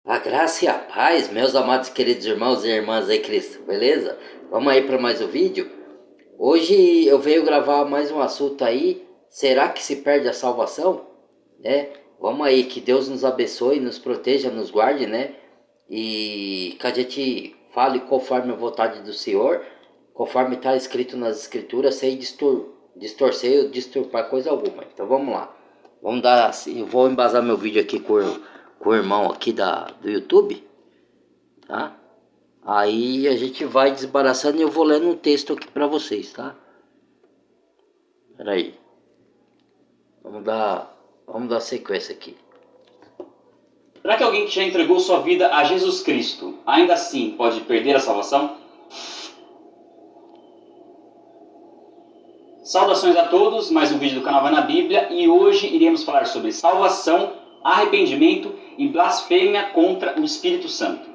A graça e a paz, meus amados queridos irmãos e irmãs em Cristo, beleza? Vamos aí para mais um vídeo. Hoje eu venho gravar mais um assunto aí. Será que se perde a salvação? Né? Vamos aí, que Deus nos abençoe, nos proteja, nos guarde, né? E que a gente fale conforme a vontade do Senhor, conforme está escrito nas Escrituras, sem distorcer ou disturbar coisa alguma. Então vamos lá. Vamos dar, eu vou embasar meu vídeo aqui com o irmão aqui do YouTube, tá? Aí a gente vai desembaraçando e eu vou lendo um texto aqui para vocês, tá? Pera aí. Vamos dar sequência aqui. Será que alguém que já entregou sua vida a Jesus Cristo, ainda assim pode perder a salvação? Saudações a todos, mais um vídeo do canal Vai na Bíblia, e hoje iremos falar sobre salvação, arrependimento e blasfêmia contra o Espírito Santo.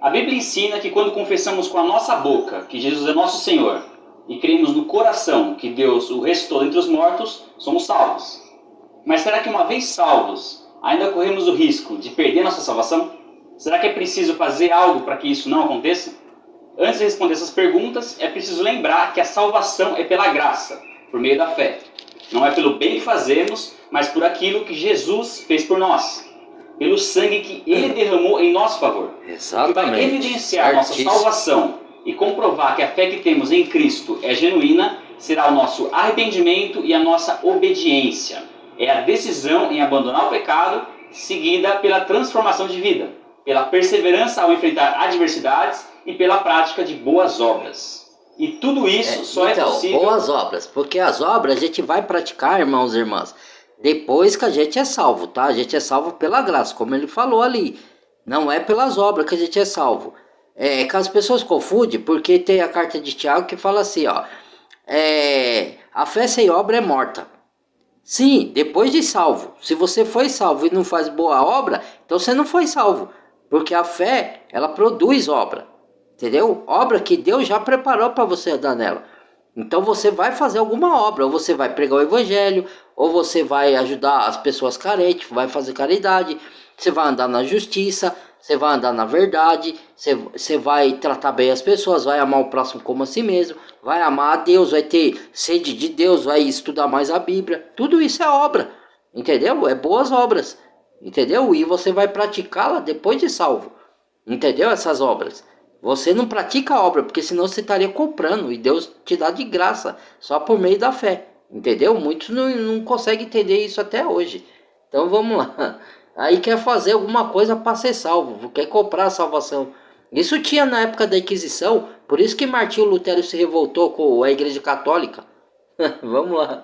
A Bíblia ensina que quando confessamos com a nossa boca que Jesus é nosso Senhor e cremos no coração que Deus o ressuscitou dentre os mortos, somos salvos. Mas será que uma vez salvos, ainda corremos o risco de perder nossa salvação? Será que é preciso fazer algo para que isso não aconteça? Antes de responder essas perguntas, é preciso lembrar que a salvação é pela graça, por meio da fé. Não é pelo bem que fazemos, mas por aquilo que Jesus fez por nós. Pelo sangue que Ele derramou em nosso favor. Exatamente. Que vai evidenciar nossa salvação e comprovar que a fé que temos em Cristo é genuína, será o nosso arrependimento e a nossa obediência. É a decisão em abandonar o pecado, seguida pela transformação de vida, pela perseverança ao enfrentar adversidades e pela prática de boas obras. E tudo isso só é possível... boas obras, porque as obras a gente vai praticar, irmãos e irmãs, depois que a gente é salvo, tá? A gente é salvo pela graça, como ele falou ali. Não é pelas obras que a gente é salvo. É que as pessoas confundem, porque tem a carta de Tiago que fala assim, ó. A fé sem obra é morta. Sim, depois de salvo. Se você foi salvo e não faz boa obra, então você não foi salvo. Porque a fé, ela produz obra. Entendeu? Obra que Deus já preparou para você andar nela. Então você vai fazer alguma obra. Ou você vai pregar o evangelho, ou você vai ajudar as pessoas carentes, vai fazer caridade, você vai andar na justiça, você vai andar na verdade, você vai tratar bem as pessoas, vai amar o próximo como a si mesmo, vai amar a Deus, vai ter sede de Deus, vai estudar mais a Bíblia. Tudo isso é obra, entendeu? É boas obras, entendeu? E você vai praticá-la depois de salvo, entendeu? Essas obras. Você não pratica a obra, porque senão você estaria comprando, e Deus te dá de graça, só por meio da fé. Entendeu? Muitos não conseguem entender isso até hoje. Então vamos lá. Aí quer fazer alguma coisa para ser salvo, quer comprar a salvação. Isso tinha na época da Inquisição, por isso que Martinho Lutero se revoltou com a Igreja Católica. Vamos lá.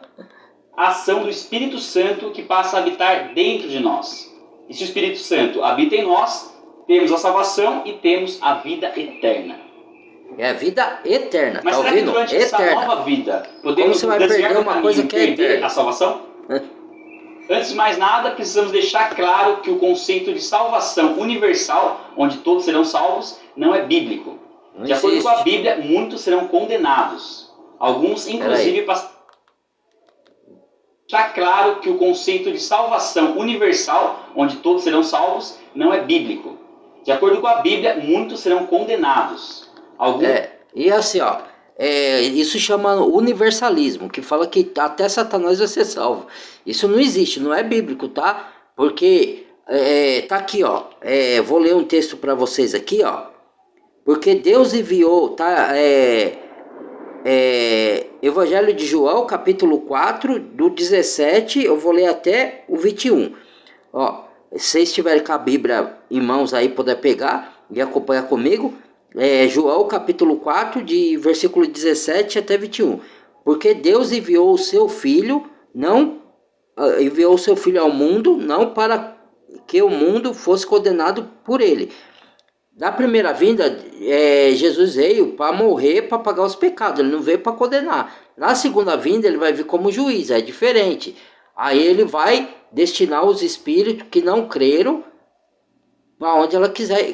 A ação do Espírito Santo que passa a habitar dentro de nós. E se o Espírito Santo habita em nós, temos a salvação e temos a vida eterna. É a vida eterna, mas tá será ouvindo? Que durante eterna. Essa nova vida, podemos como você vai perder uma coisa que é perder a salvação? Antes de mais nada, precisamos deixar claro que o conceito de salvação universal, onde todos serão salvos, não é bíblico. De acordo com a Bíblia, muitos serão condenados. Alguns, inclusive, deixar claro que o conceito de salvação universal, onde todos serão salvos, não é bíblico. De acordo com a Bíblia, muitos serão condenados. E assim, ó, isso chama universalismo, que fala que até Satanás vai ser salvo. Isso não existe, não é bíblico, tá? Porque tá aqui, ó, vou ler um texto para vocês aqui, ó. Porque Deus enviou, tá? Evangelho de João, capítulo 4, do 17, eu vou ler até o 21. Ó, se vocês tiverem com a Bíblia em mãos aí, puder pegar e acompanhar comigo. João capítulo 4, de versículo 17 até 21. Porque Deus enviou o seu Filho, enviou o seu Filho ao mundo, não para que o mundo fosse condenado por ele. Na primeira vinda, Jesus veio para morrer, para pagar os pecados, ele não veio para condenar. Na segunda vinda, ele vai vir como juiz, é diferente. Aí ele vai destinar os espíritos que não creram para onde elas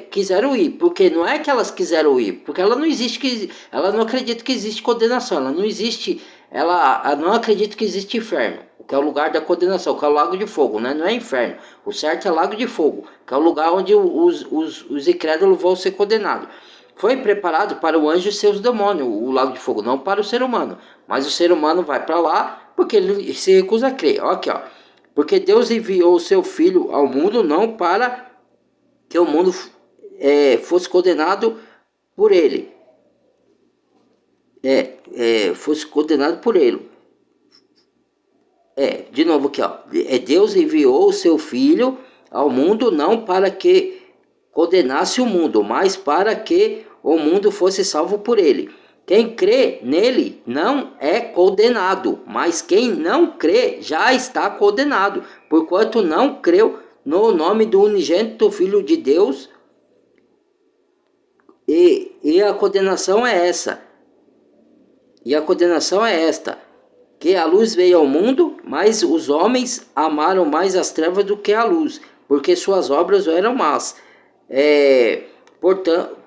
quiseram ir, porque não é que elas quiseram ir, porque ela não acredita que existe condenação, ela não acredita que existe inferno. que é o lugar da condenação, que é o lago de fogo, né? Não é inferno. O certo é lago de fogo, que é o lugar onde os incrédulos vão ser condenados. Foi preparado para o anjo e seus demônios, o lago de fogo, não para o ser humano. Mas o ser humano vai para lá porque ele se recusa a crer. Aqui, ó. Porque Deus enviou o seu Filho ao mundo não para que o mundo fosse condenado por ele. Fosse condenado por ele. De novo aqui, ó. Deus enviou o seu Filho ao mundo não para que condenasse o mundo, mas para que o mundo fosse salvo por ele. Quem crê nele não é condenado, mas quem não crê já está condenado, porquanto não creu no nome do unigênito Filho de Deus. E a condenação é essa. E a condenação é esta: que a luz veio ao mundo, mas os homens amaram mais as trevas do que a luz, porque suas obras eram más. Portanto,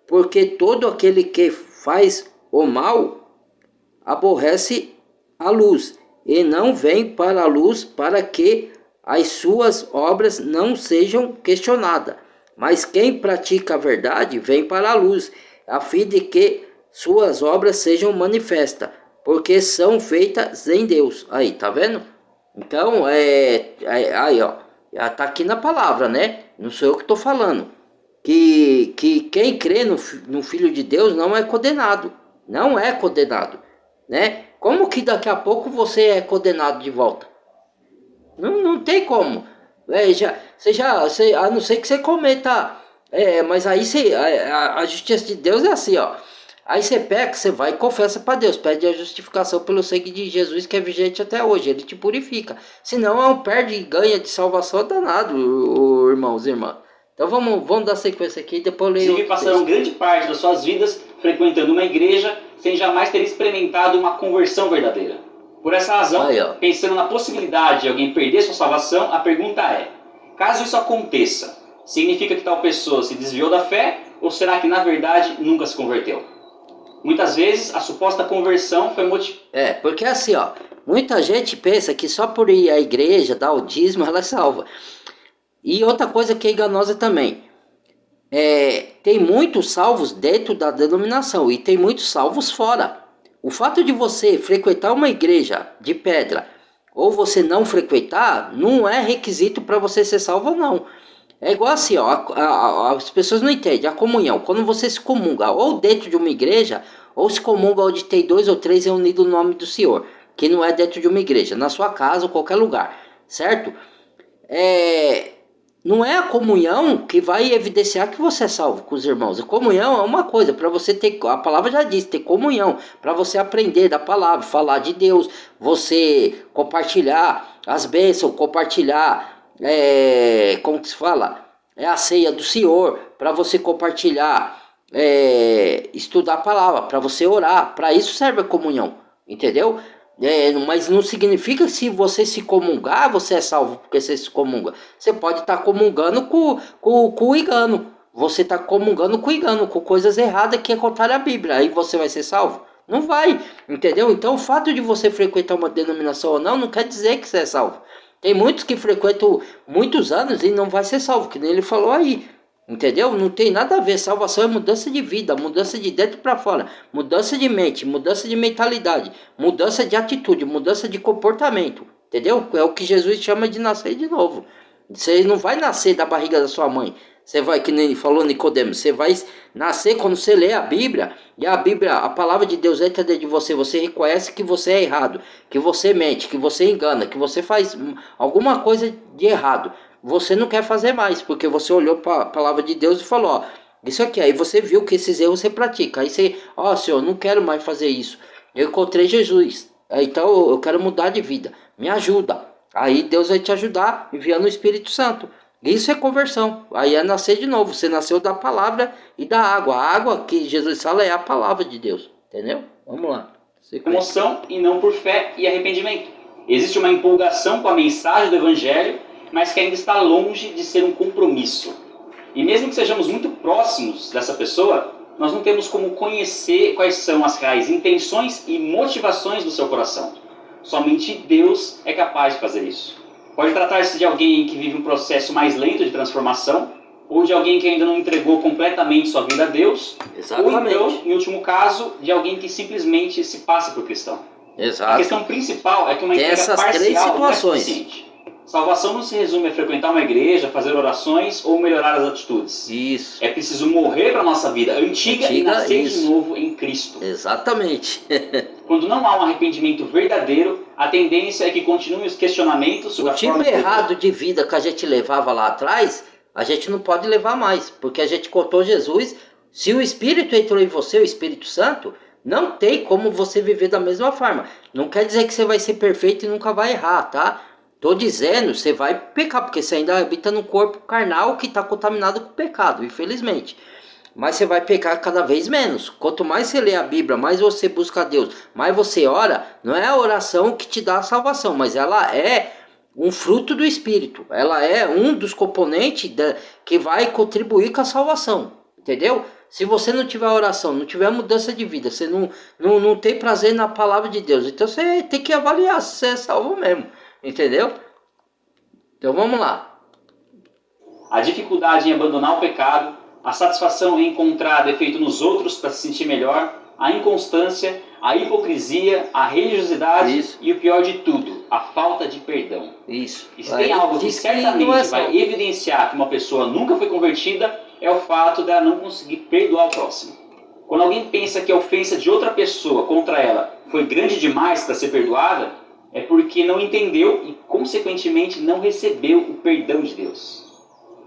porque todo aquele que faz o mal aborrece a luz e não vem para a luz para que as suas obras não sejam questionadas. Mas quem pratica a verdade vem para a luz, a fim de que suas obras sejam manifestas, porque são feitas em Deus. Aí, tá vendo? Então, aí, ó, já tá aqui na palavra, né? Não sou eu que estou falando. Que quem crê no Filho de Deus não é condenado. Não é condenado, né? Como que daqui a pouco você é condenado de volta? Não tem como. A não ser que você cometa. Mas aí a justiça de Deus é assim, ó. Aí você peca, você vai e confessa para Deus, pede a justificação pelo sangue de Jesus que é vigente até hoje, ele te purifica. Senão é um perde e ganha de salvação danado, irmãos e irmãs. Então vamos dar sequência aqui e depois eu leio. Sim, passaram grande parte das suas vidas frequentando uma igreja sem jamais ter experimentado uma conversão verdadeira. Por essa razão, pensando na possibilidade de alguém perder sua salvação, a pergunta é: caso isso aconteça, significa que tal pessoa se desviou da fé ou será que na verdade nunca se converteu? Muitas vezes a suposta conversão foi porque assim, ó, muita gente pensa que só por ir à igreja, dar o dízimo, ela é salva. E outra coisa que é enganosa também, tem muitos salvos dentro da denominação e tem muitos salvos fora. O fato de você frequentar uma igreja de pedra ou você não frequentar, não é requisito para você ser salvo ou não. É igual assim, ó, as pessoas não entendem a comunhão. Quando você se comunga ou dentro de uma igreja, ou se comunga onde tem 2 ou 3 reunidos no nome do Senhor, que não é dentro de uma igreja, na sua casa ou qualquer lugar, certo? Não é a comunhão que vai evidenciar que você é salvo com os irmãos. A comunhão é uma coisa, para você ter, a palavra já diz, ter comunhão, para você aprender da palavra, falar de Deus, você compartilhar as bênçãos, compartilhar, como que se fala? A ceia do Senhor, para você compartilhar, estudar a palavra, para você orar, para isso serve a comunhão, entendeu? Mas não significa que se você se comungar, você é salvo porque você se comunga. Você pode estar comungando com o engano. Você está comungando com o engano, com coisas erradas que é contrário à Bíblia. Aí você vai ser salvo? Não vai, entendeu? Então o fato de você frequentar uma denominação ou não quer dizer que você é salvo. Tem muitos que frequentam muitos anos e não vai ser salvo, que nem ele falou aí. Entendeu? Não tem nada a ver. Salvação é mudança de vida, mudança de dentro para fora, mudança de mente, mudança de mentalidade, mudança de atitude, mudança de comportamento. Entendeu? É o que Jesus chama de nascer de novo. Você não vai nascer da barriga da sua mãe. Você vai, que nem falou Nicodemo, você vai nascer quando você lê a Bíblia, e a Bíblia, a palavra de Deus entra dentro de você, você reconhece que você é errado, que você mente, que você engana, que você faz alguma coisa de errado. Você não quer fazer mais, porque você olhou para a palavra de Deus e falou, ó, isso aqui, aí você viu que esses erros você pratica, aí você, ó, Senhor, não quero mais fazer isso, eu encontrei Jesus, então eu quero mudar de vida, me ajuda, aí Deus vai te ajudar enviando o Espírito Santo, isso é conversão, aí é nascer de novo, você nasceu da palavra e da água, a água que Jesus fala é a palavra de Deus, entendeu? Vamos lá. Emoção e não por fé e arrependimento. Existe uma empolgação com a mensagem do Evangelho, mas que ainda está longe de ser um compromisso. E mesmo que sejamos muito próximos dessa pessoa, nós não temos como conhecer quais são as reais intenções e motivações do seu coração. Somente Deus é capaz de fazer isso. Pode tratar-se de alguém que vive um processo mais lento de transformação, ou de alguém que ainda não entregou completamente sua vida a Deus, Exatamente. ou então, em último caso, de alguém que simplesmente se passa por cristão. Exato. A questão principal é que uma Tem entrega essas parcial três não é situações. suficiente. Salvação não se resume a frequentar uma igreja, fazer orações ou melhorar as atitudes. Isso. É preciso morrer para a nossa vida antiga e nascer de novo em Cristo. Exatamente. Quando não há um arrependimento verdadeiro, a tendência é que continuem os questionamentos sobre O tipo errado de vida que a gente levava lá atrás, a gente não pode levar mais, porque a gente contou Jesus. Se o Espírito entrou em você, o Espírito Santo, não tem como você viver da mesma forma. Não quer dizer que você vai ser perfeito e nunca vai errar, tá? Tô dizendo, você vai pecar, porque você ainda habita no corpo carnal que está contaminado com o pecado, infelizmente. Mas você vai pecar cada vez menos. Quanto mais você lê a Bíblia, mais você busca a Deus, mais você ora. Não é a oração que te dá a salvação, mas ela é um fruto do Espírito. Ela é um dos componentes que vai contribuir com a salvação. Entendeu? Se você não tiver oração, não tiver mudança de vida, você não tem prazer na palavra de Deus, então você tem que avaliar se você é salvo mesmo. Entendeu? Então vamos lá. A dificuldade em abandonar o pecado, a satisfação em encontrar defeito nos outros para se sentir melhor, a inconstância, a hipocrisia, a religiosidade e o pior de tudo, a falta de perdão. Isso. E se tem algo que certamente vai evidenciar que uma pessoa nunca foi convertida, é o fato dela não conseguir perdoar o próximo. Quando alguém pensa que a ofensa de outra pessoa contra ela foi grande demais para ser perdoada, é porque não entendeu e, consequentemente, não recebeu o perdão de Deus.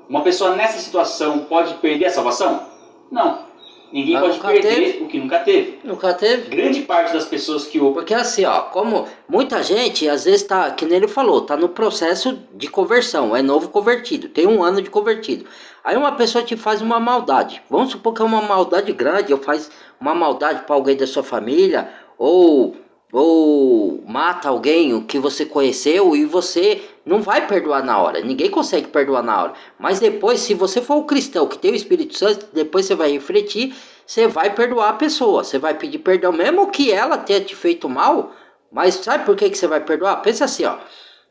Uma pessoa nessa situação pode perder a salvação? Não. Ninguém pode perder o que nunca teve. Nunca teve. Grande parte das pessoas que o... Porque assim, ó, como muita gente, às vezes tá, que nem ele falou, tá no processo de conversão, é novo convertido, tem 1 ano de convertido. Aí uma pessoa te faz uma maldade, vamos supor que é uma maldade grande, ou faz uma maldade para alguém da sua família, ou mata alguém que você conheceu e você não vai perdoar na hora. Ninguém consegue perdoar na hora. Mas depois, se você for um cristão que tem o Espírito Santo, depois você vai refletir, você vai perdoar a pessoa. Você vai pedir perdão, mesmo que ela tenha te feito mal. Mas sabe por que você vai perdoar? Pensa assim, ó.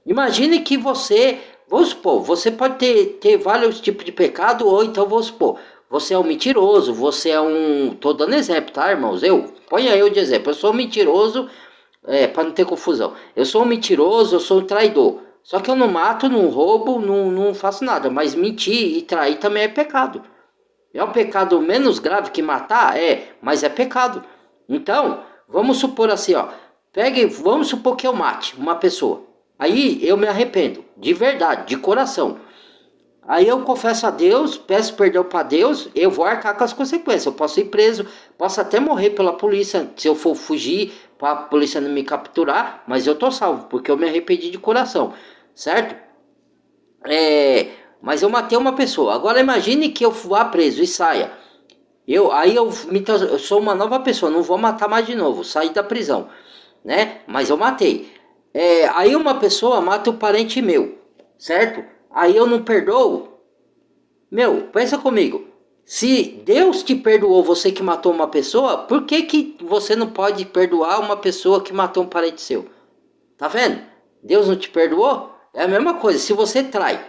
Imagine que você, vamos supor, você pode ter vários tipos de pecado, ou então vamos supor, você é um mentiroso, você é um... Tô dando exemplo, tá, irmãos? Ponha eu de exemplo. Eu sou um mentiroso, para não ter confusão. Eu sou um mentiroso, eu sou um traidor. Só que eu não mato, não roubo, não faço nada. Mas mentir e trair também é pecado. É um pecado menos grave que matar? Mas é pecado. Então, vamos supor assim, ó. Vamos supor que eu mate uma pessoa. Aí eu me arrependo, de verdade, de coração. Aí eu confesso a Deus, peço perdão para Deus, eu vou arcar com as consequências. Eu posso ir preso, posso até morrer pela polícia, se eu for fugir para a polícia não me capturar, mas eu tô salvo, porque eu me arrependi de coração, certo? Mas eu matei uma pessoa. Agora imagine que eu vá preso e saia. Eu sou uma nova pessoa, não vou matar mais de novo, saí da prisão, né? Mas eu matei. Aí uma pessoa mata um parente meu, certo? Aí eu não perdoo. Pensa comigo. Se Deus te perdoou, você que matou uma pessoa, por que você não pode perdoar uma pessoa que matou um parente seu? Tá vendo? Deus não te perdoou? É a mesma coisa. Se você trai,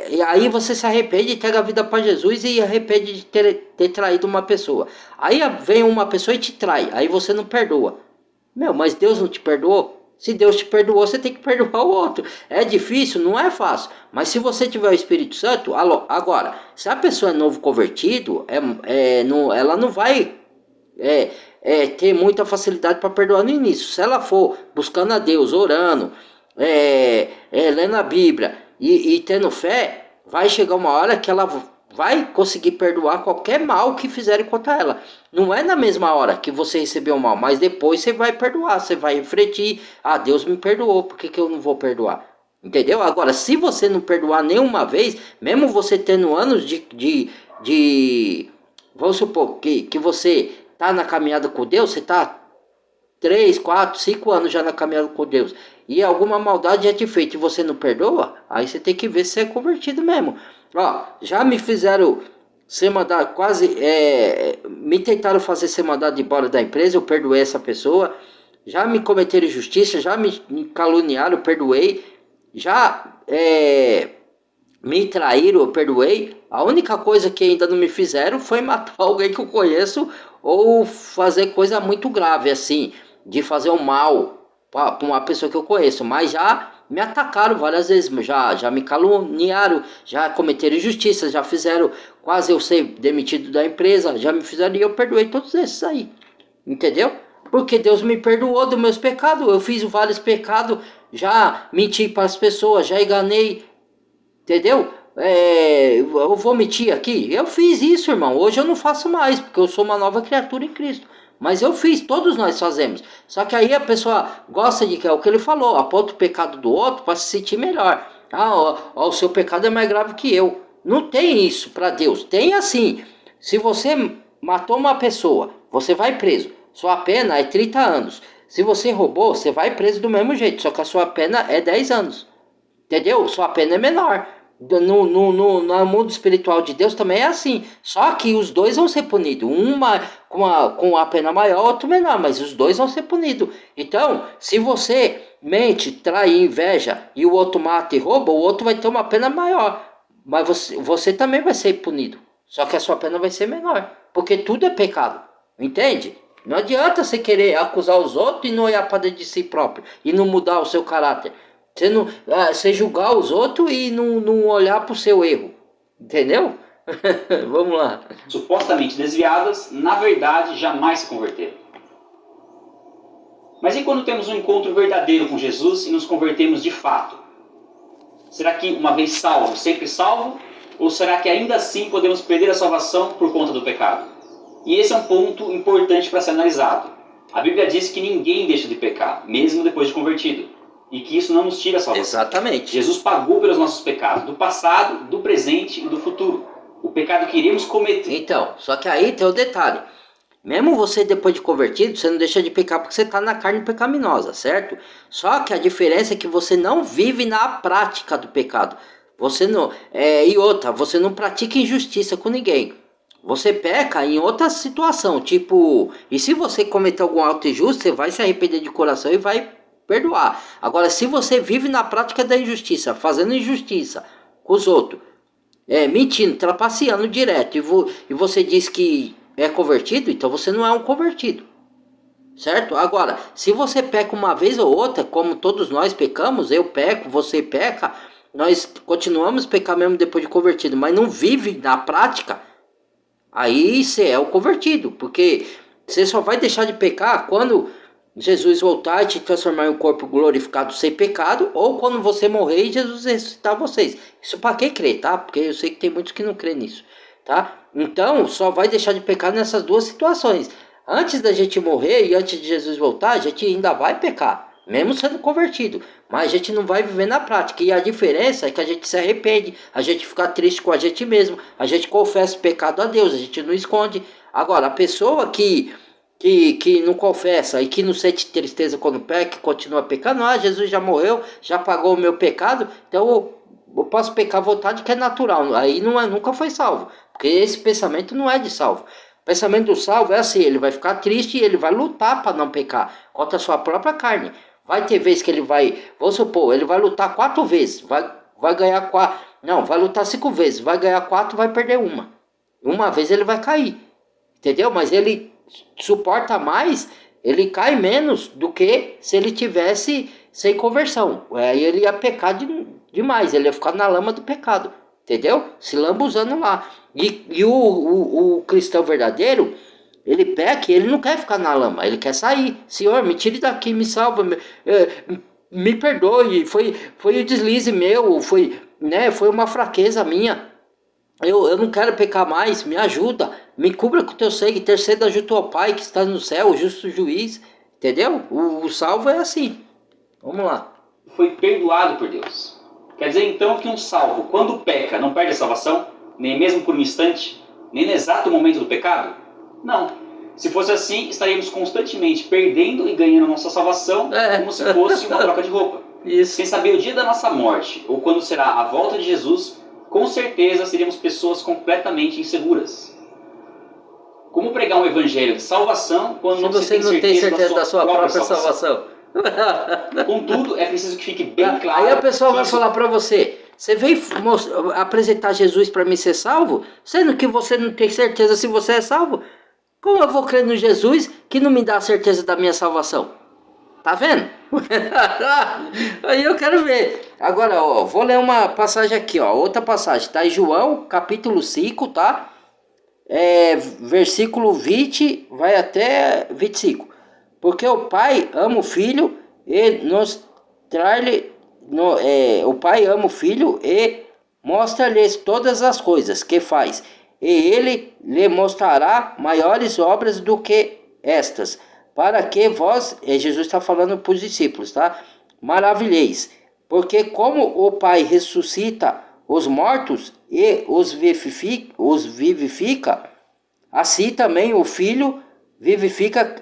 e aí você se arrepende, entrega a vida para Jesus e arrepende de ter traído uma pessoa. Aí vem uma pessoa e te trai, aí você não perdoa. Mas Deus não te perdoou? Se Deus te perdoou, você tem que perdoar o outro. É difícil? Não é fácil. Mas se você tiver o Espírito Santo... Agora, se a pessoa é novo convertido, ela não vai ter muita facilidade para perdoar no início. Se ela for buscando a Deus, orando, lendo a Bíblia e tendo fé, vai chegar uma hora que ela vai conseguir perdoar qualquer mal que fizerem contra ela. Não é na mesma hora que você recebeu o mal, mas depois você vai perdoar, você vai refletir, Deus me perdoou, por que eu não vou perdoar? Entendeu? Agora, se você não perdoar nenhuma vez, mesmo você tendo anos vamos supor que você está na caminhada com Deus, você está 3, 4, 5 anos já na caminhada com Deus, e alguma maldade já te feita e você não perdoa, aí você tem que ver se você é convertido mesmo. Já me fizeram ser mandado, me tentaram fazer ser mandado embora da empresa, eu perdoei essa pessoa, já me cometeram injustiça, já me caluniaram, eu perdoei, já me traíram, eu perdoei. A única coisa que ainda não me fizeram foi matar alguém que eu conheço ou fazer coisa muito grave, assim, de fazer um mal para uma pessoa que eu conheço. Mas já me atacaram várias vezes, já me caluniaram, já cometeram injustiça, já fizeram quase eu ser demitido da empresa, já me fizeram e eu perdoei todos esses aí. Entendeu? Porque Deus me perdoou dos meus pecados. Eu fiz vários pecados, já menti para as pessoas, já enganei. Entendeu? Eu vou mentir aqui. Eu fiz isso, irmão. Hoje eu não faço mais, porque eu sou uma nova criatura em Cristo. Mas eu fiz, todos nós fazemos. Só que aí a pessoa gosta de que é o que ele falou, aponta o pecado do outro para se sentir melhor. O seu pecado é mais grave que eu. Não tem isso para Deus. Tem assim. Se você matou uma pessoa, você vai preso. Sua pena é 30 anos. Se você roubou, você vai preso do mesmo jeito. Só que a sua pena é 10 anos. Entendeu? Sua pena é menor. No mundo espiritual de Deus também é assim. Só que os dois vão ser punidos. Uma com a pena maior, outro menor. Mas os dois vão ser punidos. Então, se você mente, trai, inveja e o outro mata e rouba, o outro vai ter uma pena maior. Mas você também vai ser punido. Só que a sua pena vai ser menor. Porque tudo é pecado. Entende? Não adianta você querer acusar os outros e não olhar para dentro de si próprio. E não mudar o seu caráter. Você julgar os outros e não olhar para o seu erro. Entendeu? Vamos lá. Supostamente desviadas, na verdade, jamais se converteram. Mas e quando temos um encontro verdadeiro com Jesus e nos convertemos de fato? Será que uma vez salvo, sempre salvo? Ou será que ainda assim podemos perder a salvação por conta do pecado? E esse é um ponto importante para ser analisado. A Bíblia diz que ninguém deixa de pecar, mesmo depois de convertido. E que isso não nos tira a salvação. Exatamente. Jesus pagou pelos nossos pecados, do passado, do presente e do futuro. O pecado que iremos cometer. Então, só que aí tem o detalhe. Mesmo você depois de convertido, você não deixa de pecar porque você está na carne pecaminosa, certo? Só que a diferença é que você não vive na prática do pecado. Você não, e outra, você não pratica injustiça com ninguém. Você peca em outra situação, tipo... E se você cometer algum ato injusto, você vai se arrepender de coração e vai perdoar. Agora, se você vive na prática da injustiça, fazendo injustiça com os outros, mentindo, trapaceando direto, e você diz que é convertido, então você não é um convertido. Certo? Agora, se você peca uma vez ou outra, como todos nós pecamos, eu peco, você peca, nós continuamos a pecar mesmo depois de convertido, mas não vive na prática, aí você é o convertido, porque você só vai deixar de pecar quando Jesus voltar e te transformar em um corpo glorificado sem pecado, ou quando você morrer e Jesus ressuscitar vocês. Isso para quem crê, tá? Porque eu sei que tem muitos que não crê nisso, tá? Então, só vai deixar de pecar nessas duas situações. Antes da gente morrer e antes de Jesus voltar, a gente ainda vai pecar, mesmo sendo convertido, mas a gente não vai viver na prática. E a diferença é que a gente se arrepende, a gente fica triste com a gente mesmo, a gente confessa o pecado a Deus, a gente não esconde. Agora, a pessoa que não confessa e que não sente tristeza quando peca, continua pecando, Jesus já morreu, já pagou o meu pecado, então eu posso pecar à vontade, que é natural, aí nunca foi salvo, porque esse pensamento não é de salvo. O pensamento do salvo é assim, ele vai ficar triste e ele vai lutar para não pecar contra a sua própria carne. Vai ter vezes que ele vai, vamos supor, ele vai lutar 4 vezes, vai ganhar 4, não, vai lutar 5 vezes, vai ganhar 4, vai perder uma vez ele vai cair, entendeu? Mas ele suporta mais, ele cai menos do que se ele tivesse sem conversão. Aí ele ia pecar demais, ele ia ficar na lama do pecado, entendeu? Se lambuzando lá. E o cristão verdadeiro, ele peca e ele não quer ficar na lama, ele quer sair. Senhor, me tire daqui, me salva, me perdoe, foi o deslize meu, foi uma fraqueza minha. Eu não quero pecar mais, me ajuda, me cubra com teu sangue, interceda junto ao Pai que está no céu, o justo juiz, entendeu? O salvo é assim. Vamos lá. Foi perdoado por Deus. Quer dizer então que um salvo, quando peca, não perde a salvação? Nem mesmo por um instante? Nem no exato momento do pecado? Não. Se fosse assim, estaríamos constantemente perdendo e ganhando nossa salvação, como se fosse uma troca de roupa. Isso. Sem saber o dia da nossa morte, ou quando será a volta de Jesus, com certeza seríamos pessoas completamente inseguras. Como pregar um evangelho de salvação quando Se não você não tem certeza da sua própria salvação. Contudo, é preciso que fique bem claro. Aí a pessoa vai falar para você: você veio apresentar Jesus para mim ser salvo, sendo que você não tem certeza se você é salvo? Como eu vou crer no Jesus que não me dá a certeza da minha salvação? Tá vendo? Aí eu quero ver. Agora, ó, vou ler uma passagem aqui, ó. Outra passagem, tá em João, capítulo 5, tá? Versículo 20, vai até 25. Porque o Pai ama o Filho e nos traz-lhe... o Pai ama o Filho e mostra-lhes todas as coisas que faz. E ele lhe mostrará maiores obras do que estas, para que vós, Jesus está falando para os discípulos, tá? Maravilheis, porque como o Pai ressuscita os mortos e os vivifica, assim também o Filho vivifica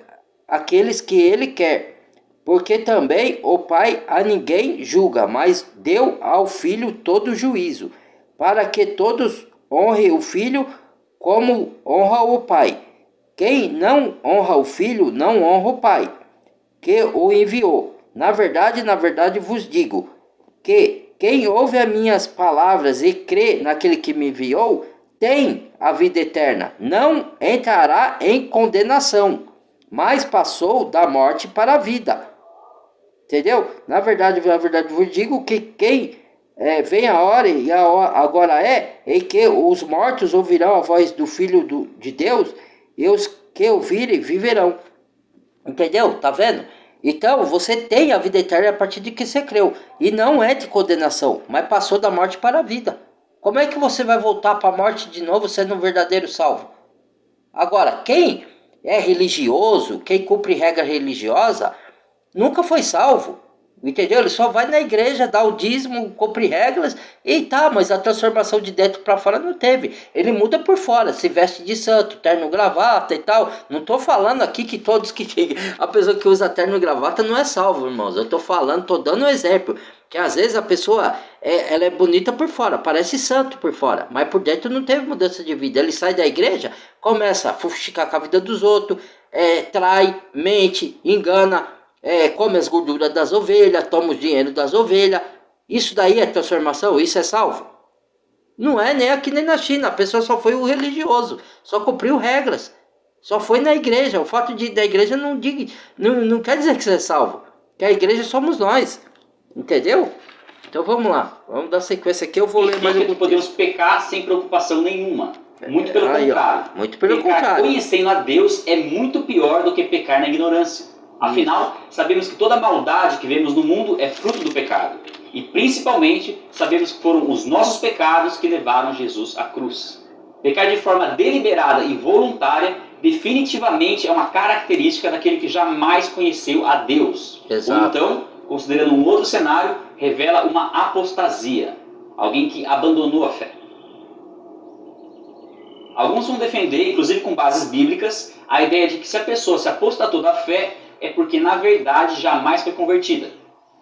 aqueles que ele quer. Porque também o Pai a ninguém julga, mas deu ao Filho todo juízo, para que todos honrem o Filho como honra o Pai. Quem não honra o Filho, não honra o Pai, que o enviou. Na verdade vos digo, que quem ouve as minhas palavras e crê naquele que me enviou, tem a vida eterna, não entrará em condenação, mas passou da morte para a vida. Entendeu? Na verdade vos digo que quem vem a hora, e a hora agora em que os mortos ouvirão a voz do Filho de Deus, e os que ouvirem viverão. Entendeu? Tá vendo? Então você tem a vida eterna a partir de que você creu. E não é de condenação, mas passou da morte para a vida. Como é que você vai voltar para a morte de novo sendo um verdadeiro salvo? Agora, quem é religioso, quem cumpre regra religiosa, nunca foi salvo. Entendeu? Ele só vai na igreja, dá o dízimo, cumpre regras e tá, mas a transformação de dentro para fora não teve. Ele muda por fora, se veste de santo, terno, gravata e tal. Não tô falando aqui que todos que a pessoa que usa terno e gravata não é salvo, irmãos. Eu tô falando, tô dando um exemplo, que às vezes a pessoa ela é bonita por fora, parece santo por fora, mas por dentro não teve mudança de vida. Ele sai da igreja, começa a fuxicar com a vida dos outros, trai, mente, engana, come as gorduras das ovelhas, toma o dinheiro das ovelhas. Isso daí é transformação? Isso é salvo? Não é nem aqui nem na China. A pessoa só foi o religioso, só cumpriu regras, só foi na igreja. O fato de ir da igreja não quer dizer que você é salvo, que a igreja somos nós. Entendeu? Então vamos lá, vamos dar sequência aqui. Eu vou ler mais algum podemos pecar sem preocupação nenhuma. Muito pelo contrário. Muito pelo pecar contrário. Conhecendo a Deus é muito pior do que pecar na ignorância. Afinal, sabemos que toda maldade que vemos no mundo é fruto do pecado. E principalmente, sabemos que foram os nossos pecados que levaram Jesus à cruz. Pecar de forma deliberada e voluntária definitivamente é uma característica daquele que jamais conheceu a Deus. Exato. Ou então, considerando um outro cenário, revela uma apostasia. Alguém que abandonou a fé. Alguns vão defender, inclusive com bases bíblicas, a ideia de que se a pessoa se apostatou da fé, é porque na verdade jamais foi convertida.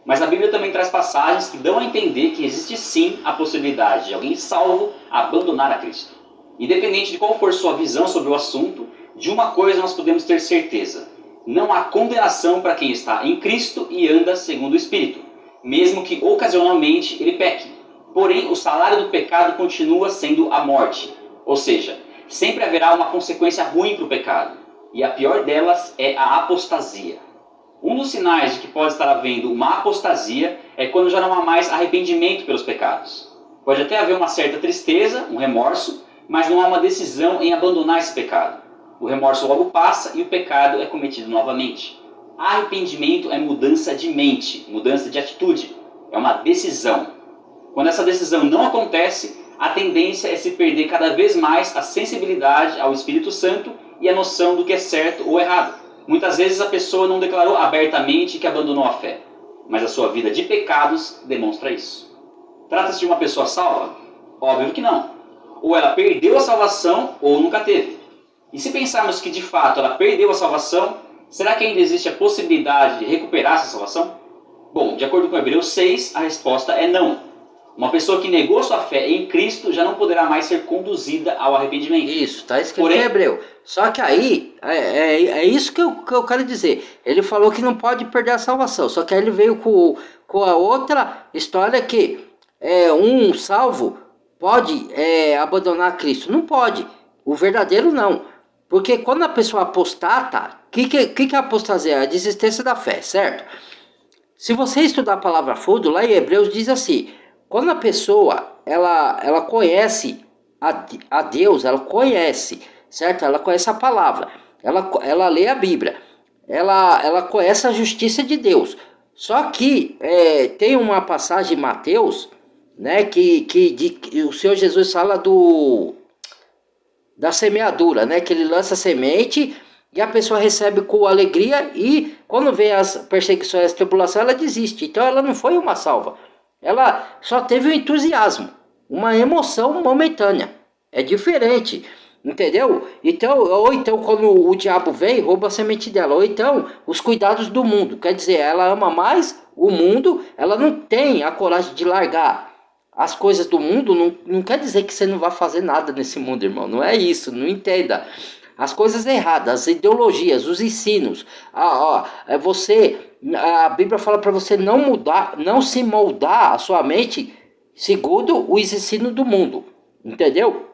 Mas a Bíblia também traz passagens que dão a entender que existe sim a possibilidade de alguém salvo abandonar a Cristo. Independente de qual for sua visão sobre o assunto, de uma coisa nós podemos ter certeza: não há condenação para quem está em Cristo e anda segundo o Espírito, mesmo que ocasionalmente ele peque. Porém, o salário do pecado continua sendo a morte. Ou seja, sempre haverá uma consequência ruim para o pecado. E a pior delas é a apostasia. Um dos sinais de que pode estar havendo uma apostasia é quando já não há mais arrependimento pelos pecados. Pode até haver uma certa tristeza, um remorso, mas não há uma decisão em abandonar esse pecado. O remorso logo passa e o pecado é cometido novamente. Arrependimento é mudança de mente, mudança de atitude. É uma decisão. Quando essa decisão não acontece, a tendência é se perder cada vez mais a sensibilidade ao Espírito Santo e a noção do que é certo ou errado. Muitas vezes a pessoa não declarou abertamente que abandonou a fé, mas a sua vida de pecados demonstra isso. Trata-se de uma pessoa salva? Óbvio que não. Ou ela perdeu a salvação ou nunca teve. E se pensarmos que de fato ela perdeu a salvação, será que ainda existe a possibilidade de recuperar essa salvação? Bom, de acordo com Hebreus 6, a resposta é não. Uma pessoa que negou sua fé em Cristo já não poderá mais ser conduzida ao arrependimento. Isso, está escrito em Hebreu. Só que aí, é isso que eu quero dizer. Ele falou que não pode perder a salvação. Só que aí ele veio com a outra história que um salvo pode abandonar Cristo. Não pode. O verdadeiro não. Porque quando a pessoa apostata, o que é apostasia? É a desistência da fé, certo? Se você estudar a palavra fundo, lá em Hebreus diz assim, quando a pessoa ela conhece a Deus, ela conhece, certo? Ela conhece a palavra, ela lê a Bíblia, ela conhece a justiça de Deus. Só que tem uma passagem em Mateus, né, que o Senhor Jesus fala da semeadura, né, que ele lança a semente e a pessoa recebe com alegria e quando vem as perseguições, as tribulações, ela desiste. Então ela não foi uma salva. Ela só teve um entusiasmo, uma emoção momentânea. É diferente, entendeu? Então, ou então quando o diabo vem, rouba a semente dela. Ou então os cuidados do mundo. Quer dizer, ela ama mais o mundo, ela não tem a coragem de largar as coisas do mundo. Não quer dizer que você não vai fazer nada nesse mundo, irmão. Não é isso, não entenda. As coisas erradas, as ideologias, os ensinos. A Bíblia fala para você não mudar, não se moldar a sua mente segundo os ensinos do mundo. Entendeu?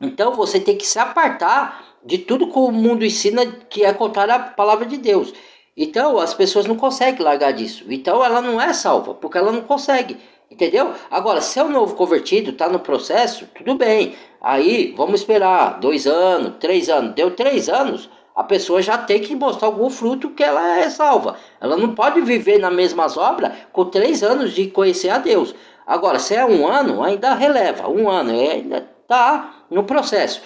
Então você tem que se apartar de tudo que o mundo ensina que é contrário à palavra de Deus. Então as pessoas não conseguem largar disso. Então ela não é salva, porque ela não consegue. Entendeu? Agora, se é um novo convertido, está no processo, tudo bem. Aí, vamos esperar 2 anos, 3 anos. Deu 3 anos, a pessoa já tem que mostrar algum fruto que ela é salva. Ela não pode viver nas mesmas obras com 3 anos de conhecer a Deus. Agora, se é 1 ano, ainda releva. 1 ano, ainda está no processo.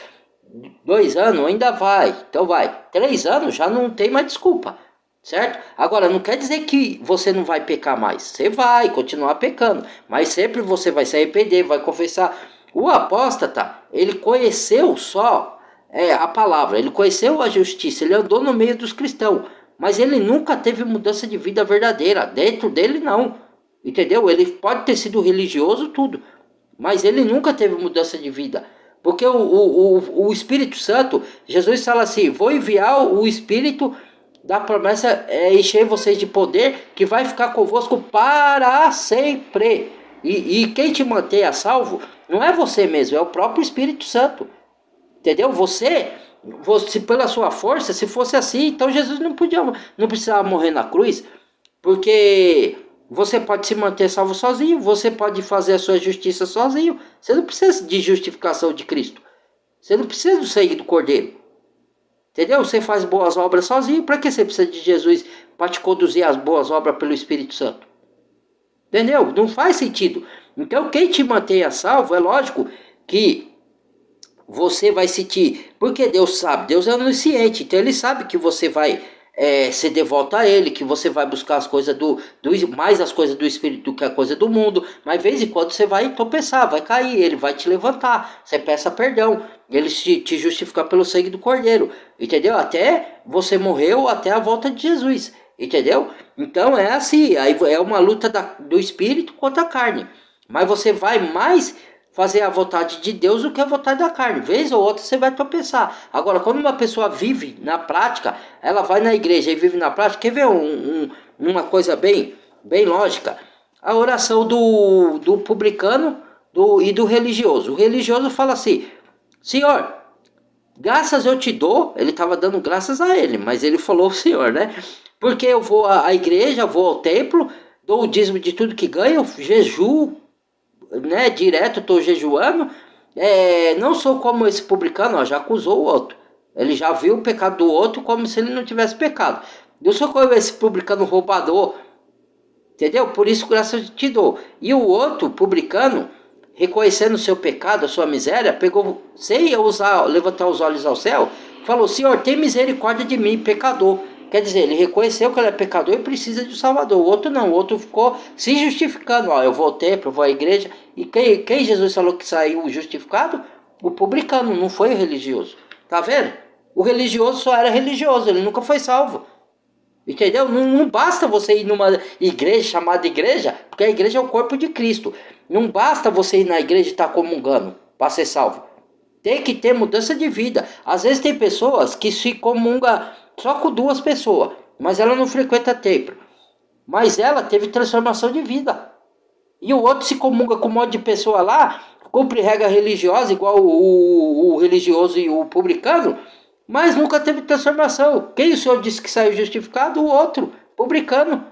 2 anos, ainda vai. Então vai. 3 anos, já não tem mais desculpa. Certo? Agora, não quer dizer que você não vai pecar mais. Você vai continuar pecando. Mas sempre você vai se arrepender, vai confessar. O apóstata, ele conheceu só a palavra. Ele conheceu a justiça. Ele andou no meio dos cristãos. Mas ele nunca teve mudança de vida verdadeira. Dentro dele, não. Entendeu? Ele pode ter sido religioso, tudo. Mas ele nunca teve mudança de vida. Porque o Espírito Santo, Jesus fala assim, vou enviar o Espírito da promessa encher vocês de poder, que vai ficar convosco para sempre. E quem te mantém a salvo não é você mesmo, é o próprio Espírito Santo. Entendeu? Você pela sua força, se fosse assim, então Jesus não precisava morrer na cruz, porque você pode se manter salvo sozinho, você pode fazer a sua justiça sozinho. Você não precisa de justificação de Cristo. Você não precisa do sangue do Cordeiro. Entendeu? Você faz boas obras sozinho. Para que você precisa de Jesus para te conduzir às boas obras pelo Espírito Santo? Entendeu? Não faz sentido. Então quem te mantém a salvo, é lógico que você vai sentir. Porque Deus sabe, Deus é onisciente. Então ele sabe que você vai ser devoto a ele, que você vai buscar as coisas mais as coisas do Espírito do que a coisa do mundo. Mas de vez em quando você vai tropeçar, vai cair, ele vai te levantar. Você peça perdão. Ele te justifica pelo sangue do Cordeiro, entendeu? Até você morreu, até a volta de Jesus, entendeu? Então é assim, aí é uma luta do Espírito contra a carne. Mas você vai mais fazer a vontade de Deus do que a vontade da carne. Vez ou outra você vai tropeçar. Agora, quando uma pessoa vive na prática, ela vai na igreja e vive na prática, quer ver uma coisa bem lógica? A oração do publicano e do religioso. O religioso fala assim, Senhor, graças eu te dou. Ele estava dando graças a ele, mas ele falou o Senhor, né? Porque eu vou à igreja, vou ao templo, dou o dízimo de tudo que ganho, jejuo, né? Direto estou jejuando. Não sou como esse publicano, já acusou o outro. Ele já viu o pecado do outro como se ele não tivesse pecado. Eu sou como esse publicano roubador, entendeu? Por isso graças eu te dou. E o outro publicano, reconhecendo o seu pecado, a sua miséria, pegou, sem levantar os olhos ao céu, falou, Senhor, tem misericórdia de mim, pecador. Quer dizer, ele reconheceu que ele é pecador e precisa de um salvador. O outro não, o outro ficou se justificando. Eu vou ao templo, eu vou à igreja. E quem Jesus falou que saiu justificado? O publicano, não foi o religioso. Tá vendo? O religioso só era religioso, ele nunca foi salvo. Entendeu? Não basta você ir numa igreja chamada igreja, porque a igreja é o corpo de Cristo. Não basta você ir na igreja e estar comungando para ser salvo. Tem que ter mudança de vida. Às vezes tem pessoas que se comungam só com 2 pessoas, mas ela não frequenta templo. Mas ela teve transformação de vida. E o outro se comunga com um monte de pessoa lá, cumpre regra religiosa, igual o religioso e o publicano, mas nunca teve transformação. Quem o senhor disse que saiu justificado? O outro, publicano.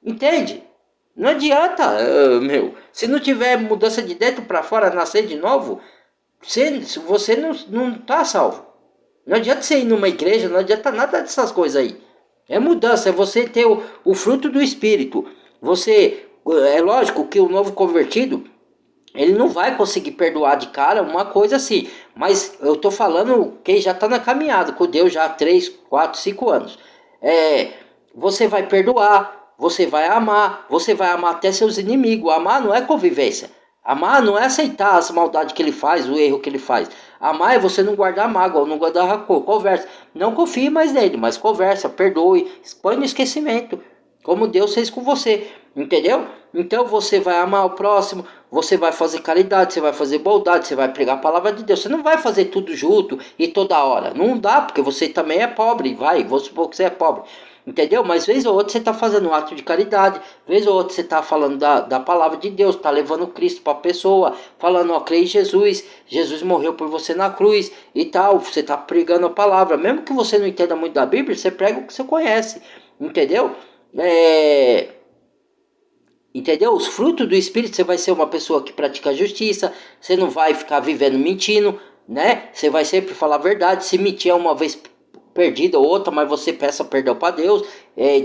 Entende? Não adianta, meu. Se não tiver mudança de dentro para fora, nascer de novo, você não tá salvo. Não adianta você ir numa igreja, não adianta nada dessas coisas aí. É mudança, é você ter o fruto do Espírito. É lógico que o novo convertido, ele não vai conseguir perdoar de cara uma coisa assim. Mas eu tô falando quem já está na caminhada com Deus já há 3, 4, 5 anos. Você vai perdoar, você vai amar até seus inimigos. Amar não é convivência. Amar não é aceitar as maldades que ele faz, o erro que ele faz. Amar é você não guardar mágoa, não guardar rancor. Conversa. Não confie mais nele, mas conversa, perdoe, põe no esquecimento. Como Deus fez com você. Entendeu? Então você vai amar o próximo, você vai fazer caridade, você vai fazer bondade, você vai pregar a palavra de Deus. Você não vai fazer tudo junto e toda hora. Não dá, porque você também é pobre. Vamos supor que você é pobre. Entendeu? Mas vez ou outra você está fazendo um ato de caridade, vez ou outra você está falando da palavra de Deus, está levando Cristo para a pessoa, falando, ó, crê em Jesus, Jesus morreu por você na cruz e tal, você está pregando a palavra. Mesmo que você não entenda muito da Bíblia, você prega o que você conhece, entendeu? Entendeu? Os frutos do Espírito, você vai ser uma pessoa que pratica a justiça, você não vai ficar vivendo mentindo, né? Você vai sempre falar a verdade. Se mentir é uma vez perdida ou outra, mas você peça perdão para Deus,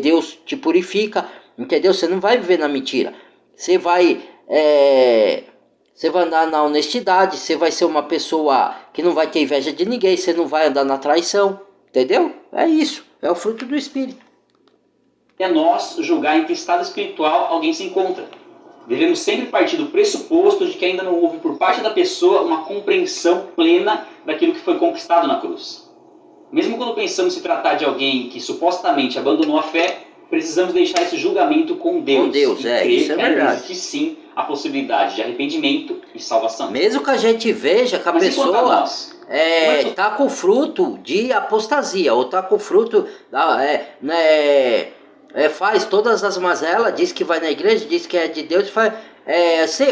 Deus te purifica, entendeu? Você não vai viver na mentira. Você vai andar na honestidade, você vai ser uma pessoa que não vai ter inveja de ninguém, você não vai andar na traição, entendeu? É isso, é o fruto do Espírito. É nós julgar em que estado espiritual alguém se encontra. Devemos sempre partir do pressuposto de que ainda não houve por parte da pessoa uma compreensão plena daquilo que foi conquistado na cruz. Mesmo quando pensamos se tratar de alguém que supostamente abandonou a fé, precisamos deixar esse julgamento com Deus. Com Deus, isso é verdade. Existe sim a possibilidade de arrependimento e salvação. Mesmo que a gente veja que a pessoa está com fruto de apostasia, ou está com fruto faz todas as mazelas, diz que vai na igreja, diz que é de Deus,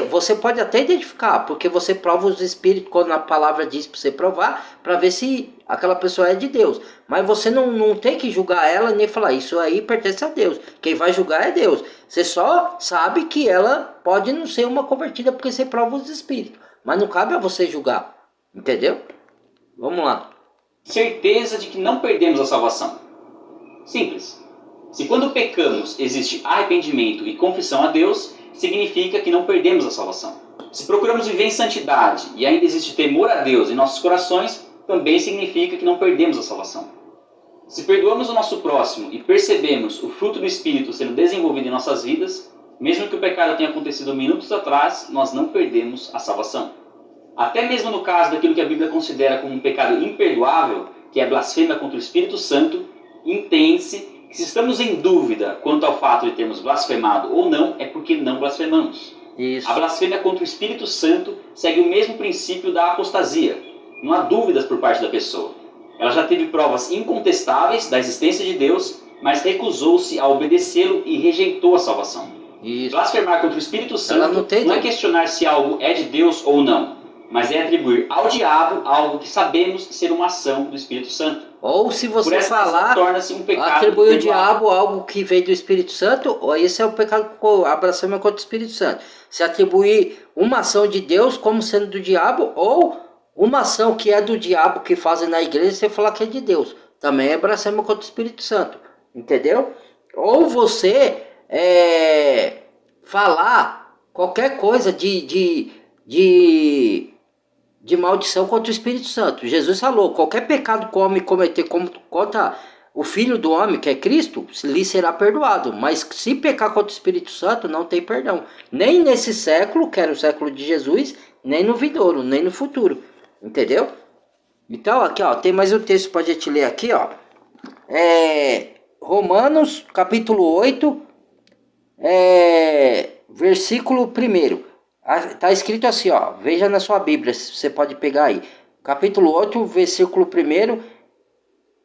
você pode até identificar, porque você prova os espíritos quando a palavra diz para você provar, para ver se aquela pessoa é de Deus. Mas você não tem que julgar ela nem falar, isso aí pertence a Deus. Quem vai julgar é Deus. Você só sabe que ela pode não ser uma convertida porque você prova os espíritos. Mas não cabe a você julgar. Entendeu? Vamos lá. Certeza de que não perdemos a salvação. Simples. Se quando pecamos existe arrependimento e confissão a Deus, significa que não perdemos a salvação. Se procuramos viver em santidade e ainda existe temor a Deus em nossos corações, também significa que não perdemos a salvação. Se perdoamos o nosso próximo e percebemos o fruto do Espírito sendo desenvolvido em nossas vidas, mesmo que o pecado tenha acontecido minutos atrás, nós não perdemos a salvação. Até mesmo no caso daquilo que a Bíblia considera como um pecado imperdoável, que é a blasfêmia contra o Espírito Santo, entende-se que se estamos em dúvida quanto ao fato de termos blasfemado ou não, é porque não blasfemamos. Isso. A blasfêmia contra o Espírito Santo segue o mesmo princípio da apostasia. Não há dúvidas por parte da pessoa. Ela já teve provas incontestáveis da existência de Deus, mas recusou-se a obedecê-lo e rejeitou a salvação. Isso. Blasfemar contra o Espírito Santo não é questionar se algo é de Deus ou não, mas é atribuir ao diabo algo que sabemos ser uma ação do Espírito Santo. Ou se você falar, torna-se um pecado atribui ao diabo algo que vem do Espírito Santo, ou esse é o pecado, a blasfêmia contra o Espírito Santo. Se atribuir uma ação de Deus como sendo do diabo, ou uma ação que é do diabo que fazem na igreja, você falar que é de Deus. Também é blasfêmia contra o Espírito Santo. Entendeu? Ou você falar qualquer coisa de maldição contra o Espírito Santo. Jesus falou, qualquer pecado que o homem cometer contra o Filho do Homem, que é Cristo, lhe será perdoado. Mas se pecar contra o Espírito Santo, não tem perdão. Nem nesse século, que era o século de Jesus, nem no vindouro, nem no futuro. Entendeu? Então, aqui, ó, tem mais um texto para a gente ler aqui, ó. Romanos, capítulo 8, versículo 1. Está escrito assim, ó. Veja na sua Bíblia, você pode pegar aí. Capítulo 8, versículo 1.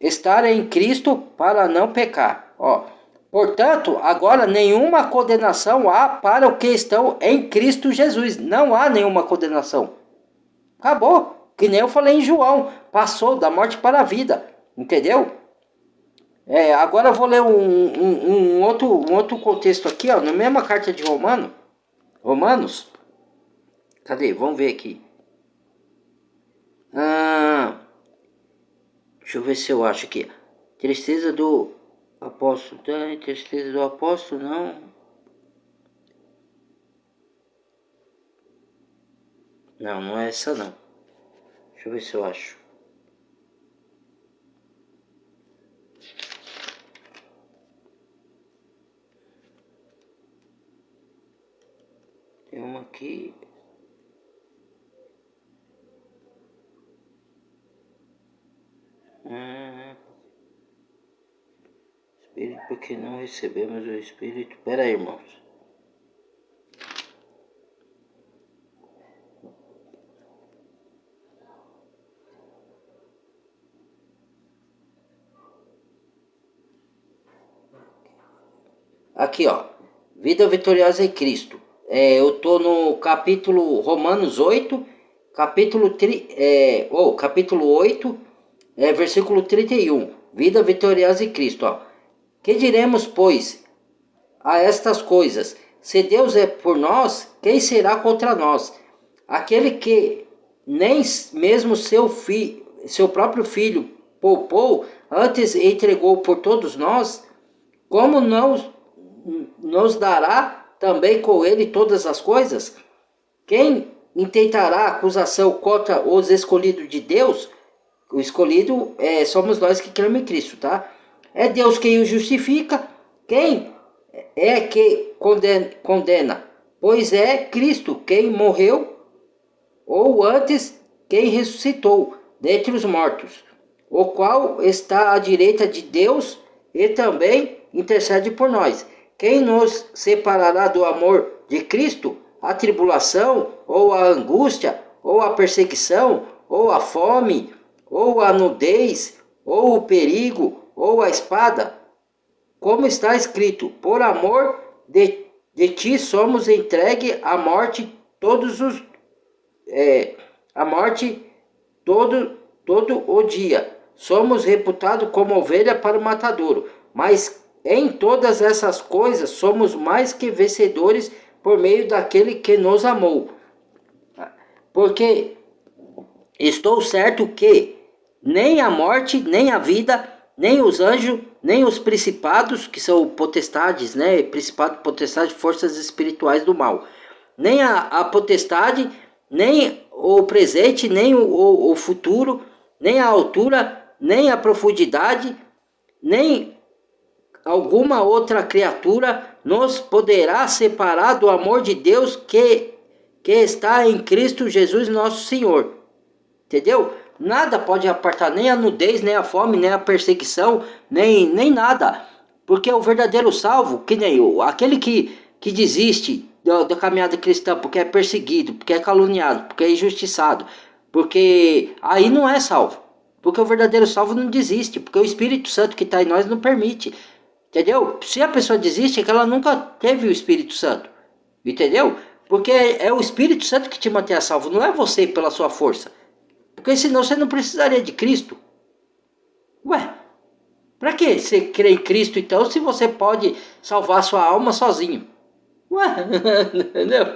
Estar em Cristo para não pecar. Ó. Portanto, agora nenhuma condenação há para os que estão em Cristo Jesus. Não há nenhuma condenação. Acabou. Que nem eu falei em João. Passou da morte para a vida. Entendeu? Agora eu vou ler um outro contexto aqui, ó, na mesma carta de Romanos. Cadê? Vamos ver aqui. Deixa eu ver se eu acho aqui. Tristeza do apóstolo. Tristeza do apóstolo, não. Não é essa não. Deixa eu ver se eu acho. Tem uma aqui. Espírito, porque não recebemos o Espírito. Pera aí, irmãos. Aqui, ó. Vida vitoriosa em Cristo. Eu tô no capítulo Romanos 8, capítulo 8, versículo 31. Vida vitoriosa em Cristo, ó. Que diremos, pois, a estas coisas? Se Deus é por nós, quem será contra nós? Aquele que nem mesmo seu próprio filho poupou, antes entregou por todos nós, como não nos dará também com ele todas as coisas? Quem intentará acusação contra os escolhidos de Deus? O escolhido somos nós que cremos em Cristo, tá? É Deus quem o justifica. Quem é que condena? Pois é Cristo quem morreu, ou antes quem ressuscitou dentre os mortos, o qual está à direita de Deus e também intercede por nós. Quem nos separará do amor de Cristo? A tribulação, ou a angústia, ou a perseguição, ou a fome, ou a nudez, ou o perigo, ou a espada? Como está escrito, por amor de ti somos entregue à morte todo o dia. Somos reputados como ovelha para o matadouro, mas em todas essas coisas somos mais que vencedores por meio daquele que nos amou. Porque estou certo que nem a morte, nem a vida, nem os anjos, nem os principados, que são potestades, né? Principado, potestade, forças espirituais do mal. Nem a potestade, nem o presente, nem o futuro, nem a altura, nem a profundidade, nem alguma outra criatura nos poderá separar do amor de Deus que está em Cristo Jesus nosso Senhor. Entendeu? Nada pode apartar, nem a nudez, nem a fome, nem a perseguição, nem nada. Porque o verdadeiro salvo, que nem eu, aquele que desiste da caminhada cristã porque é perseguido, porque é caluniado, porque é injustiçado, porque aí não é salvo. Porque o verdadeiro salvo não desiste, porque o Espírito Santo que está em nós não permite. Entendeu? Se a pessoa desiste, é que ela nunca teve o Espírito Santo. Entendeu? Porque é o Espírito Santo que te mantém a salvo, não é você pela sua força. Porque senão você não precisaria de Cristo. Ué, pra que você crê em Cristo então, se você pode salvar sua alma sozinho? Ué, entendeu?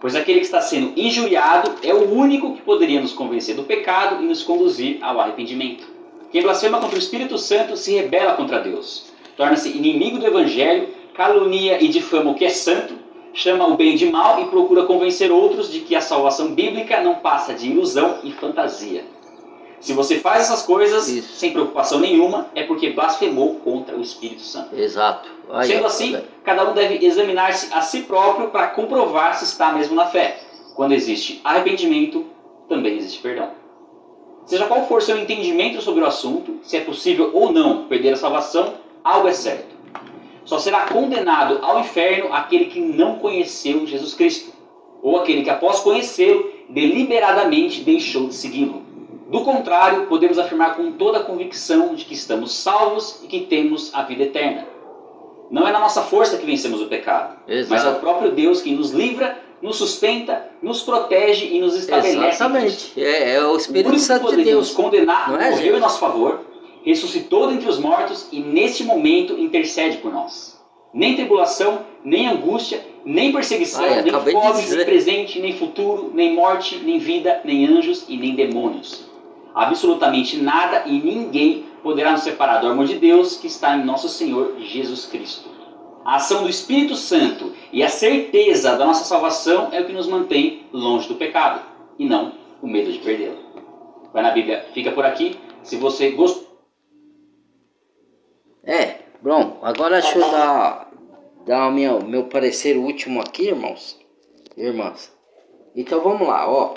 Pois aquele que está sendo injuriado é o único que poderia nos convencer do pecado e nos conduzir ao arrependimento. Quem blasfema contra o Espírito Santo se rebela contra Deus. Torna-se inimigo do Evangelho, calunia e difama o que é santo, chama o bem de mal e procura convencer outros de que a salvação bíblica não passa de ilusão e fantasia. Se você faz essas coisas sem preocupação nenhuma, é porque blasfemou contra o Espírito Santo. Exato. Aí, sendo assim, cada um deve examinar-se a si próprio para comprovar se está mesmo na fé. Quando existe arrependimento, também existe perdão. Seja qual for seu entendimento sobre o assunto, se é possível ou não perder a salvação, algo é certo. Só será condenado ao inferno aquele que não conheceu Jesus Cristo, ou aquele que, após conhecê-lo, deliberadamente deixou de segui-lo. Do contrário, podemos afirmar com toda a convicção de que estamos salvos e que temos a vida eterna. Não é na nossa força que vencemos o pecado, mas é o próprio Deus que nos livra, nos sustenta, nos protege e nos estabelece. Exatamente. É o Espírito Santo de Deus. O único que poderia nos condenar não é, morreu gente? em nosso favor, ressuscitou dentre os mortos e neste momento intercede por nós. Nem tribulação, nem angústia, nem perseguição, nem fome, nem presente, nem futuro, nem morte, nem vida, nem anjos e nem demônios. Absolutamente nada e ninguém poderá nos separar do amor de Deus que está em nosso Senhor Jesus Cristo. A ação do Espírito Santo e a certeza da nossa salvação é o que nos mantém longe do pecado, e não o medo de perdê-lo. Vai na Bíblia, fica por aqui. Se você gostou... Bom, agora deixa eu dar o meu parecer último aqui, irmãos. Irmãs. Então vamos lá, ó.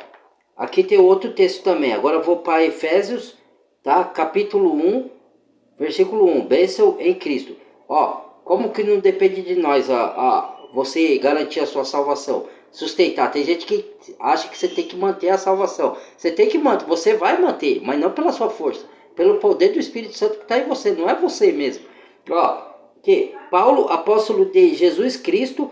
Aqui tem outro texto também. Agora eu vou para Efésios, tá? Capítulo 1, versículo 1. Bênção em Cristo. Ó, como que não depende de nós você garantir a sua salvação? Sustentar. Tem gente que acha que você tem que manter a salvação. Você tem que manter, você vai manter, mas não pela sua força. Pelo poder do Espírito Santo que está em você, não é você mesmo. Ó, que Paulo, apóstolo de Jesus Cristo,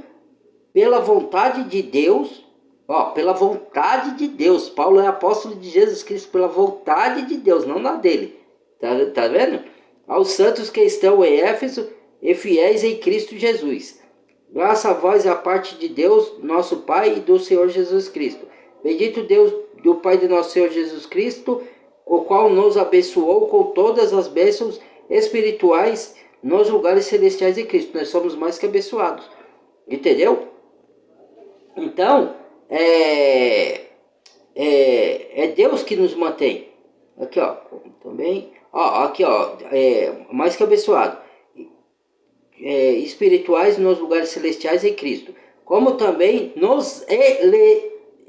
pela vontade de Deus... Ó, pela vontade de Deus. Paulo é apóstolo de Jesus Cristo pela vontade de Deus, não na dele. Tá vendo? Aos santos que estão em Éfeso e fiéis em Cristo Jesus. Graça a vós e a parte de Deus, nosso Pai e do Senhor Jesus Cristo. Bendito Deus do Pai de nosso Senhor Jesus Cristo, o qual nos abençoou com todas as bênçãos espirituais nos lugares celestiais em Cristo. Nós somos mais que abençoados. Entendeu? Então... É Deus que nos mantém. Aqui, ó, também, ó, aqui, ó, mais que abençoado. Espirituais nos lugares celestiais em Cristo. Como também nos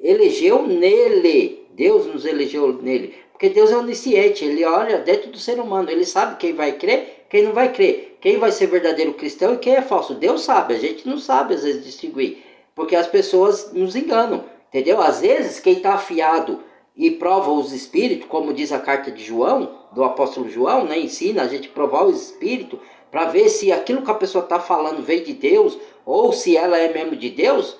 elegeu nele. Deus nos elegeu nele. Porque Deus é onisciente, ele olha dentro do ser humano, ele sabe quem vai crer, quem não vai crer, quem vai ser verdadeiro cristão e quem é falso. Deus sabe, a gente não sabe às vezes distinguir. Porque as pessoas nos enganam, entendeu? Às vezes, quem está afiado e prova os espíritos, como diz a carta de João, do apóstolo João, né? Ensina a gente provar os espíritos, para ver se aquilo que a pessoa está falando vem de Deus, ou se ela é mesmo de Deus.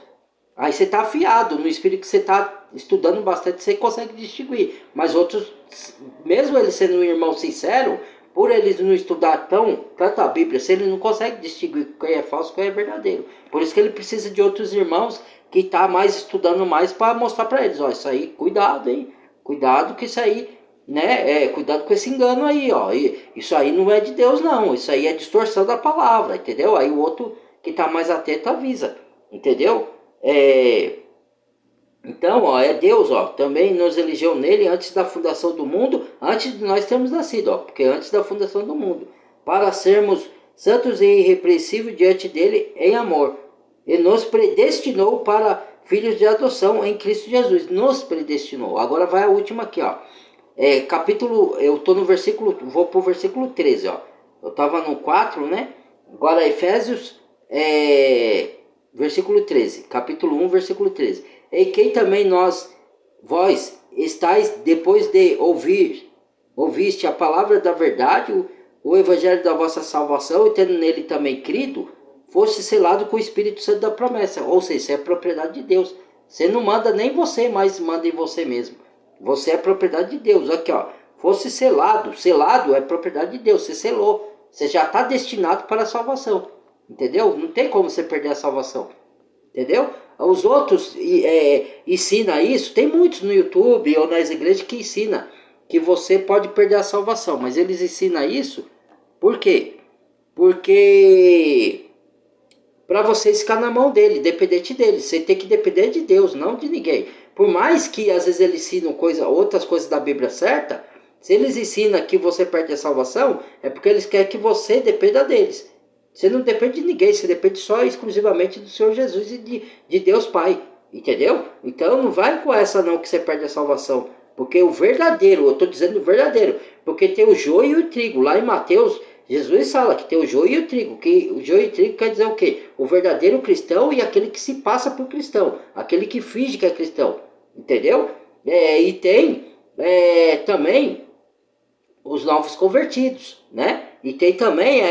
Aí você está afiado no espírito que você está estudando bastante, você consegue distinguir. Mas outros, mesmo ele sendo um irmão sincero, por eles não estudar tanto a Bíblia, se ele não consegue distinguir quem é falso e quem é verdadeiro. Por isso que ele precisa de outros irmãos que estão mais estudando mais para mostrar para eles, ó, isso aí, cuidado, hein? Cuidado que isso aí, né? Cuidado com esse engano aí, ó. Isso aí não é de Deus, não. Isso aí é distorção da palavra, entendeu? Aí o outro que está mais atento avisa, entendeu? Então, ó, é Deus, ó, também nos elegeu nele antes da fundação do mundo, antes de nós termos nascido, ó, porque antes da fundação do mundo, para sermos santos e irrepreensíveis diante dele em amor. E nos predestinou para filhos de adoção em Cristo Jesus. Nos predestinou. Agora vai a última aqui, ó. Eu estou no versículo, vou para o versículo 13, ó. Eu estava no 4, né? Agora Efésios, versículo 13, capítulo 1, versículo 13. Em quem também vós estáis, depois de ouviste a palavra da verdade, o evangelho da vossa salvação, e tendo nele também crido, fosse selado com o Espírito Santo da promessa. Ou seja, isso é propriedade de Deus. Você não manda nem você, mas manda em você mesmo. Você é propriedade de Deus. Aqui, ó. Fosse selado. Selado é propriedade de Deus. Você selou. Você já está destinado para a salvação. Entendeu? Não tem como você perder a salvação. Entendeu? Os outros ensinam isso. Tem muitos no YouTube ou nas igrejas que ensinam que você pode perder a salvação. Mas eles ensinam isso. Por quê? Porque para você ficar na mão dele, dependente dele. Você tem que depender de Deus, não de ninguém. Por mais que às vezes eles ensinam outras coisas da Bíblia certa, se eles ensinam que você perde a salvação, é porque eles querem que você dependa deles. Você não depende de ninguém, você depende só exclusivamente do Senhor Jesus e de Deus Pai. Entendeu? Então não vai com essa não que você perde a salvação. Porque o verdadeiro, eu estou dizendo o verdadeiro, porque tem o joio e o trigo. Lá em Mateus, Jesus fala que tem o joio e o trigo. Que o joio e o trigo quer dizer o quê? O verdadeiro cristão e aquele que se passa por cristão. Aquele que finge que é cristão. Entendeu? E tem também os novos convertidos, né? E tem também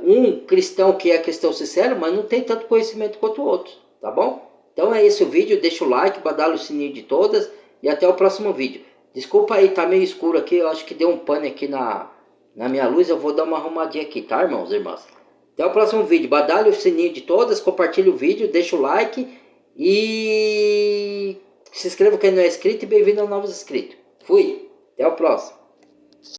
um cristão que é cristão sincero, mas não tem tanto conhecimento quanto o outro, tá bom? Então é esse o vídeo, deixa o like, badala o sininho de todas e até o próximo vídeo. Desculpa aí, tá meio escuro aqui, eu acho que deu um pane aqui na minha luz, eu vou dar uma arrumadinha aqui, tá, irmãos e irmãs? Até o próximo vídeo, badala o sininho de todas, compartilha o vídeo, deixa o like e se inscreva quem não é inscrito e bem-vindo aos novos inscritos. Fui, até o próximo.